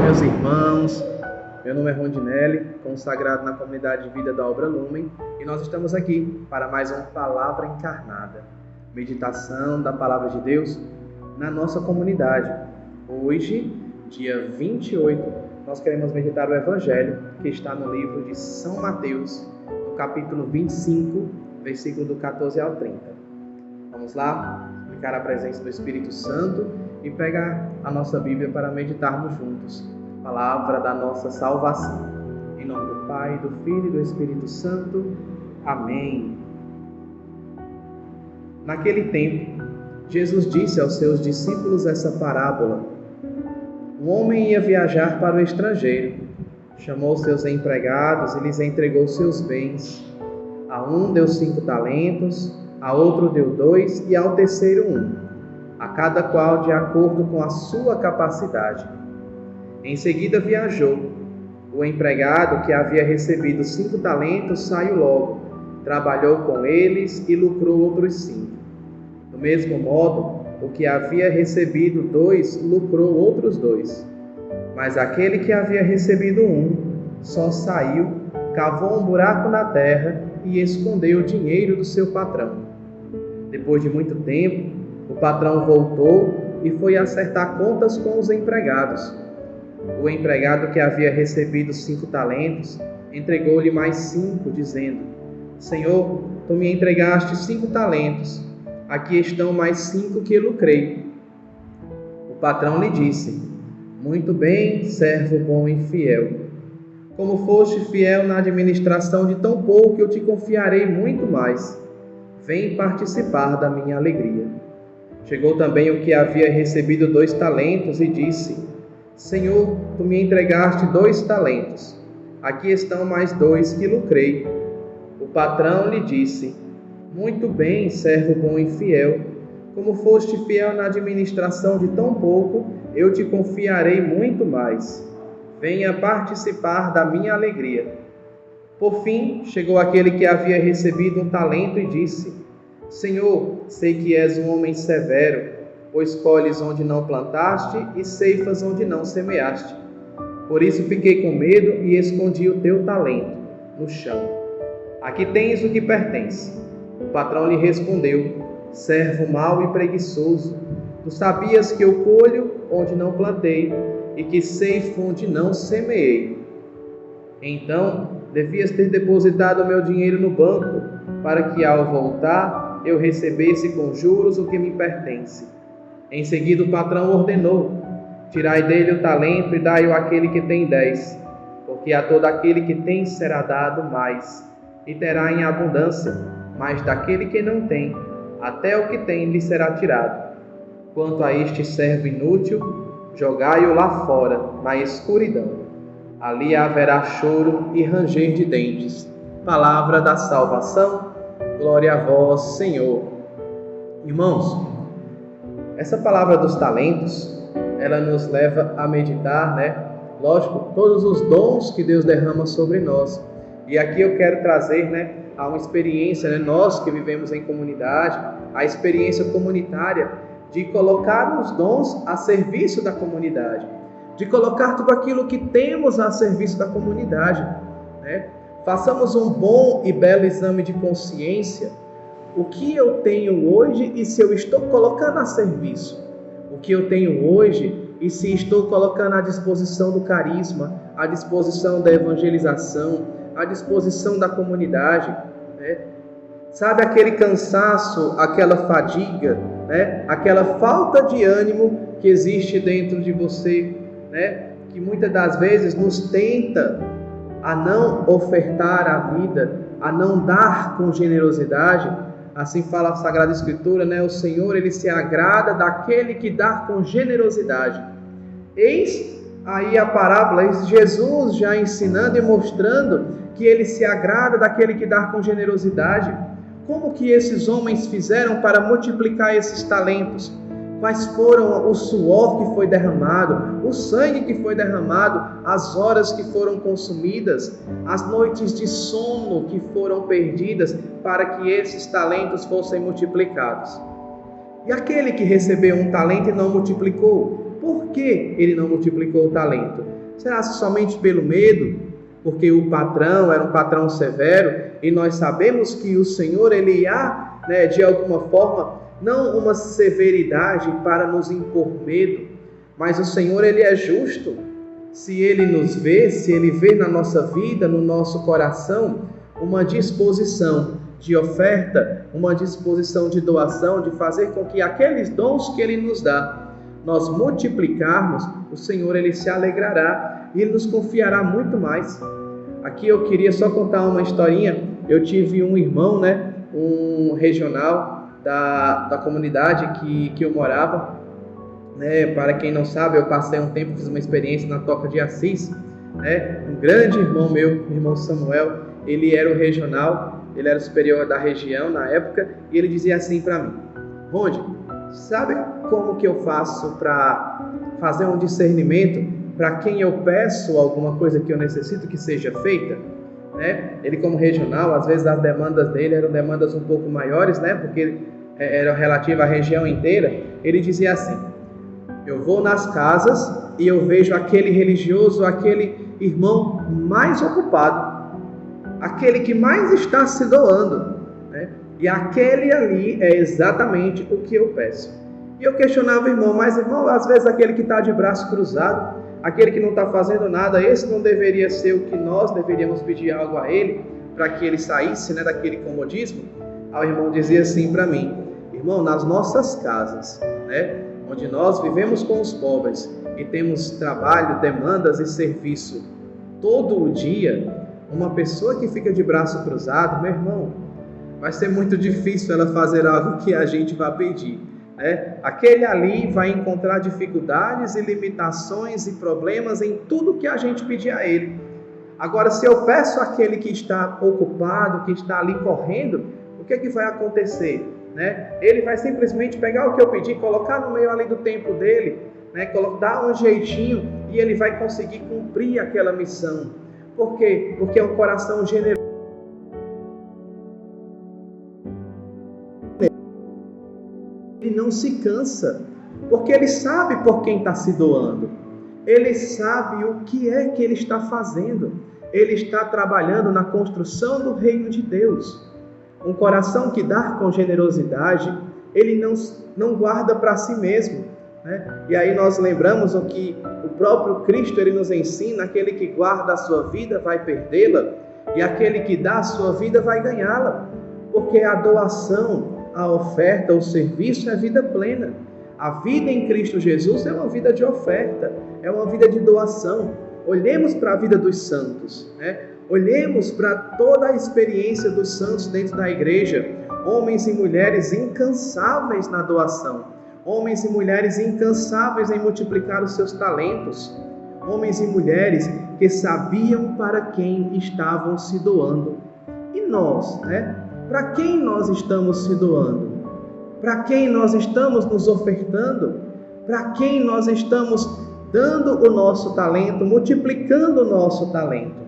meus irmãos. Meu nome é Rondinelli, consagrado na comunidade de vida da Obra Lumen, e nós estamos aqui para mais uma Palavra Encarnada, meditação da Palavra de Deus na nossa comunidade. Hoje, dia 28, nós queremos meditar o Evangelho que está no livro de São Mateus, no capítulo 25, versículo do 14 ao 30. Vamos lá, ficar à presença do Espírito Santo e pegar a nossa Bíblia para meditarmos juntos. Palavra da nossa salvação. Em nome do Pai, do Filho e do Espírito Santo. Amém. Naquele tempo, Jesus disse aos seus discípulos essa parábola. Um homem ia viajar para o estrangeiro. Chamou seus empregados e lhes entregou seus bens. A um deu 5 talentos, a outro deu 2 e ao terceiro 1. A cada qual de acordo com a sua capacidade. Em seguida viajou. O empregado que havia recebido 5 talentos saiu logo, trabalhou com eles e lucrou outros 5. Do mesmo modo, o que havia recebido 2 lucrou outros 2. Mas aquele que havia recebido 1 só saiu, cavou um buraco na terra e escondeu o dinheiro do seu patrão. Depois de muito tempo, o patrão voltou e foi acertar contas com os empregados. O empregado que havia recebido 5 talentos entregou-lhe mais 5, dizendo: Senhor, tu me entregaste 5 talentos, aqui estão mais 5 que lucrei. O patrão lhe disse: Muito bem, servo bom e fiel. Como foste fiel na administração de tão pouco, eu te confiarei muito mais. Vem participar da minha alegria. Chegou também o que havia recebido 2 talentos e disse: Senhor, tu me entregaste 2 talentos. Aqui estão mais 2 que lucrei. O patrão lhe disse: Muito bem, servo bom e fiel. Como foste fiel na administração de tão pouco, eu te confiarei muito mais. Venha participar da minha alegria. Por fim, chegou aquele que havia recebido 1 talento e disse: Senhor, sei que és um homem severo, pois colhes onde não plantaste e ceifas onde não semeaste. Por isso fiquei com medo e escondi o teu talento no chão. Aqui tens o que pertence. O patrão lhe respondeu: Servo mau e preguiçoso, tu sabias que eu colho onde não plantei e que ceifo onde não semeei. Então, devias ter depositado o meu dinheiro no banco, para que ao voltar eu recebesse com juros o que me pertence. Em seguida o patrão ordenou: Tirai dele o talento e dai-o àquele que tem 10, porque a todo aquele que tem será dado mais, e terá em abundância, mas daquele que não tem, até o que tem lhe será tirado. Quanto a este servo inútil, jogai-o lá fora, na escuridão. Ali haverá choro e ranger de dentes. Palavra da salvação, glória a vós, Senhor. Irmãos, essa palavra dos talentos, ela nos leva a meditar, Lógico, todos os dons que Deus derrama sobre nós. E aqui eu quero trazer, a uma experiência, nós que vivemos em comunidade, a experiência comunitária de colocar os dons a serviço da comunidade, de colocar tudo aquilo que temos a serviço da comunidade, Façamos um bom e belo exame de consciência. O que eu tenho hoje e se eu estou colocando a serviço? O que eu tenho hoje e se estou colocando à disposição do carisma, à disposição da evangelização, à disposição da comunidade, Sabe aquele cansaço, aquela fadiga, aquela falta de ânimo que existe dentro de você, que muitas das vezes nos tenta a não ofertar a vida, a não dar com generosidade. Assim fala a Sagrada Escritura, o Senhor, Ele se agrada daquele que dá com generosidade. Eis aí a parábola, eis Jesus já ensinando e mostrando que Ele se agrada daquele que dá com generosidade. Como que esses homens fizeram para multiplicar esses talentos? Quais foram o suor que foi derramado, o sangue que foi derramado, as horas que foram consumidas, as noites de sono que foram perdidas para que esses talentos fossem multiplicados? E aquele que recebeu 1 talento e não multiplicou, por que ele não multiplicou o talento? Será somente pelo medo? Porque o patrão era um patrão severo e nós sabemos que o Senhor, ele há, de alguma forma, não uma severidade para nos impor medo, mas o Senhor, ele é justo. Se ele nos vê, se ele vê na nossa vida, no nosso coração, uma disposição de oferta, uma disposição de doação, de fazer com que aqueles dons que ele nos dá, nós multiplicarmos, o Senhor, ele se alegrará e ele nos confiará muito mais. Aqui eu queria só contar uma historinha. Eu tive um irmão, um regional da comunidade que eu morava. Para quem não sabe, eu passei um tempo, fiz uma experiência na Toca de Assis. Um grande irmão meu, o irmão Samuel, ele era o regional, ele era o superior da região na época, e ele dizia assim para mim: Ronde, sabe como que eu faço para fazer um discernimento para quem eu peço alguma coisa que eu necessito que seja feita? Ele, como regional, às vezes as demandas dele eram demandas um pouco maiores, porque eram relativas à região inteira. Ele dizia assim: eu vou nas casas e eu vejo aquele religioso, aquele irmão mais ocupado, aquele que mais está se doando, e aquele ali é exatamente o que eu peço. E eu questionava o irmão: mas irmão, às vezes aquele que está de braço cruzado, aquele que não está fazendo nada, esse não deveria ser o que nós deveríamos pedir algo a ele, para que ele saísse daquele comodismo? Aí o irmão dizia assim para mim: irmão, nas nossas casas, onde nós vivemos com os pobres e temos trabalho, demandas e serviço todo o dia, uma pessoa que fica de braço cruzado, meu irmão, vai ser muito difícil ela fazer algo que a gente vai pedir. Aquele ali vai encontrar dificuldades e limitações e problemas em tudo que a gente pedir a ele. Agora, se eu peço àquele que está ocupado, que está ali correndo, o que é que vai acontecer? Ele vai simplesmente pegar o que eu pedi, colocar no meio ali do tempo dele, dar um jeitinho e ele vai conseguir cumprir aquela missão. Por quê? Porque é um coração generoso. Ele não se cansa, porque ele sabe por quem está se doando. Ele sabe o que é que ele está fazendo. Ele está trabalhando na construção do reino de Deus. Um coração que dá com generosidade, ele não guarda para si mesmo. E aí nós lembramos o que o próprio Cristo ele nos ensina: aquele que guarda a sua vida vai perdê-la, e aquele que dá a sua vida vai ganhá-la. Porque a doação, a oferta, o serviço é vida plena. A vida em Cristo Jesus é uma vida de oferta, é uma vida de doação. Olhemos para a vida dos santos, olhemos para toda a experiência dos santos dentro da igreja. Homens e mulheres incansáveis na doação, homens e mulheres incansáveis em multiplicar os seus talentos, homens e mulheres que sabiam para quem estavam se doando. E nós, para quem nós estamos se doando? Para quem nós estamos nos ofertando? Para quem nós estamos dando o nosso talento, multiplicando o nosso talento?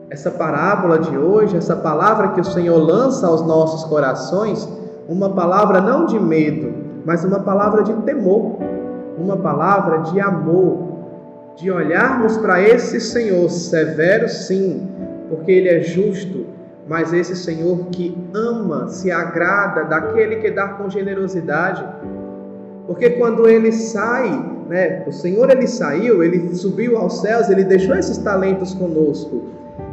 Essa parábola de hoje, essa palavra que o Senhor lança aos nossos corações, uma palavra não de medo, mas uma palavra de temor, uma palavra de amor, de olharmos para esse Senhor severo, sim, porque Ele é justo, mas esse Senhor que ama, se agrada daquele que dá com generosidade. Porque quando Ele sai, o Senhor Ele saiu, Ele subiu aos céus, Ele deixou esses talentos conosco.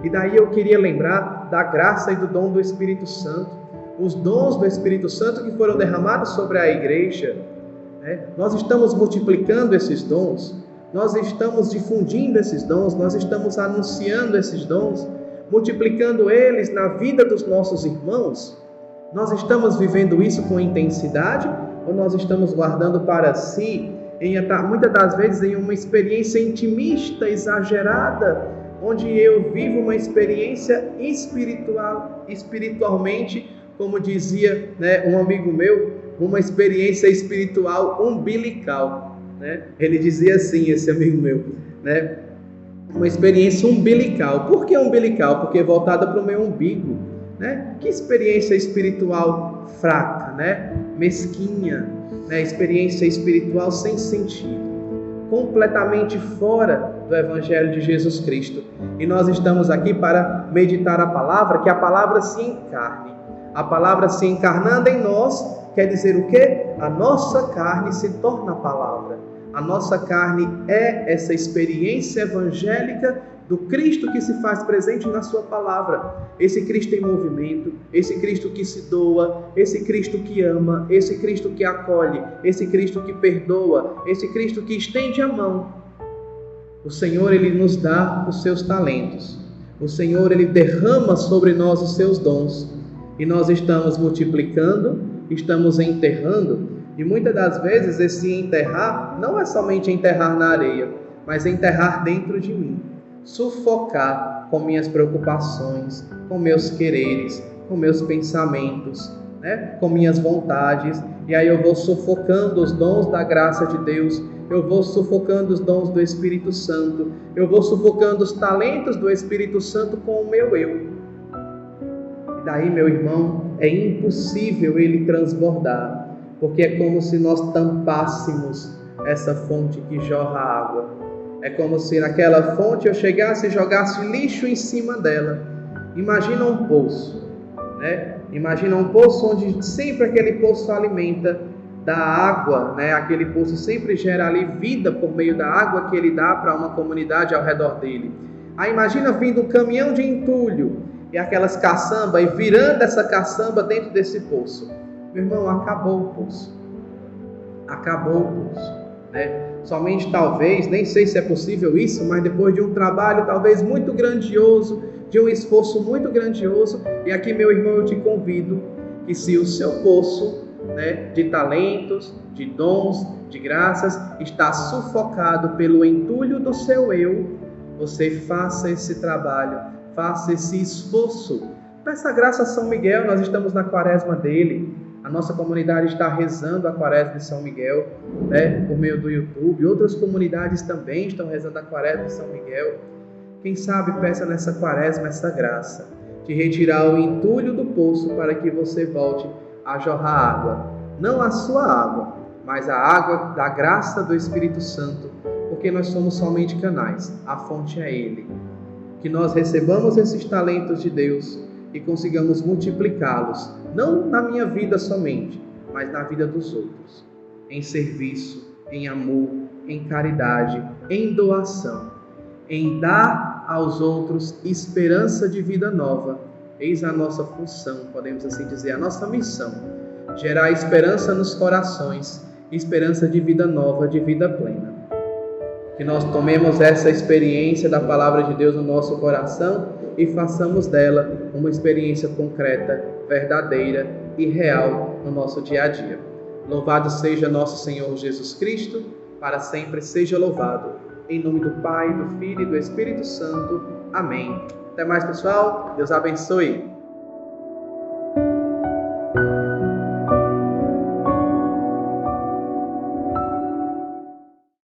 E daí eu queria lembrar da graça e do dom do Espírito Santo, os dons do Espírito Santo que foram derramados sobre a igreja. Nós estamos multiplicando esses dons, nós estamos difundindo esses dons, nós estamos anunciando esses dons, multiplicando eles na vida dos nossos irmãos. Nós estamos vivendo isso com intensidade ou nós estamos guardando para si, muitas das vezes em uma experiência intimista, exagerada, onde eu vivo uma experiência espiritualmente, como dizia um amigo meu, uma experiência espiritual umbilical. Ele dizia assim, esse amigo meu, uma experiência umbilical. Por que umbilical? Porque é voltada para o meu umbigo. né? Que experiência espiritual fraca, né? Mesquinha, né? Experiência espiritual sem sentido, completamente fora do Evangelho de Jesus Cristo. E nós estamos aqui para meditar a palavra, que a palavra se encarne. A palavra se encarnando em nós quer dizer o quê? A nossa carne se torna a palavra. A nossa carne é essa experiência evangélica do Cristo que se faz presente na sua palavra. Esse Cristo em movimento, esse Cristo que se doa, esse Cristo que ama, esse Cristo que acolhe, esse Cristo que perdoa, esse Cristo que estende a mão. O Senhor, Ele nos dá os seus talentos. O Senhor, Ele derrama sobre nós os seus dons. E nós estamos multiplicando, estamos enterrando. E muitas das vezes esse enterrar não é somente enterrar na areia, mas enterrar dentro de mim. Sufocar com minhas preocupações, com meus quereres, com meus pensamentos, né? Com minhas vontades. E aí eu vou sufocando os dons da graça de Deus, eu vou sufocando os dons do Espírito Santo, eu vou sufocando os talentos do Espírito Santo com o meu eu. E daí, meu irmão, é impossível ele transbordar, porque é como se nós tampássemos essa fonte que jorra água. É como se naquela fonte eu chegasse e jogasse lixo em cima dela. Imagina um poço, né? Imagina um poço onde sempre aquele poço alimenta da água, né? Aquele poço sempre gera ali vida por meio da água que ele dá para uma comunidade ao redor dele. Aí imagina vindo um caminhão de entulho e aquelas caçambas e virando essa caçamba dentro desse poço. Meu irmão, acabou o poço. Acabou o poço, né? Somente talvez, nem sei se é possível isso, mas depois de um trabalho talvez muito grandioso, de um esforço muito grandioso, e aqui, meu irmão, eu te convido que se o seu poço, né, de talentos, de dons, de graças, está sufocado pelo entulho do seu eu, você faça esse trabalho, faça esse esforço. Peça graça a São Miguel, nós estamos na quaresma dele. A nossa comunidade está rezando a quaresma de São Miguel, né, por meio do YouTube. Outras comunidades também estão rezando a quaresma de São Miguel. Quem sabe peça nessa quaresma essa graça de retirar o entulho do poço para que você volte a jorrar água. Não a sua água, mas a água da graça do Espírito Santo, porque nós somos somente canais. A fonte é Ele. Que nós recebamos esses talentos de Deus e consigamos multiplicá-los, não na minha vida somente, mas na vida dos outros, em serviço, em amor, em caridade, em doação, em dar aos outros esperança de vida nova. Eis a nossa função, podemos assim dizer, a nossa missão, gerar esperança nos corações, esperança de vida nova, de vida plena. Que nós tomemos essa experiência da Palavra de Deus no nosso coração e façamos dela uma experiência concreta, verdadeira e real no nosso dia a dia. Louvado seja nosso Senhor Jesus Cristo, para sempre seja louvado. Em nome do Pai, do Filho e do Espírito Santo. Amém. Até mais, pessoal. Deus abençoe.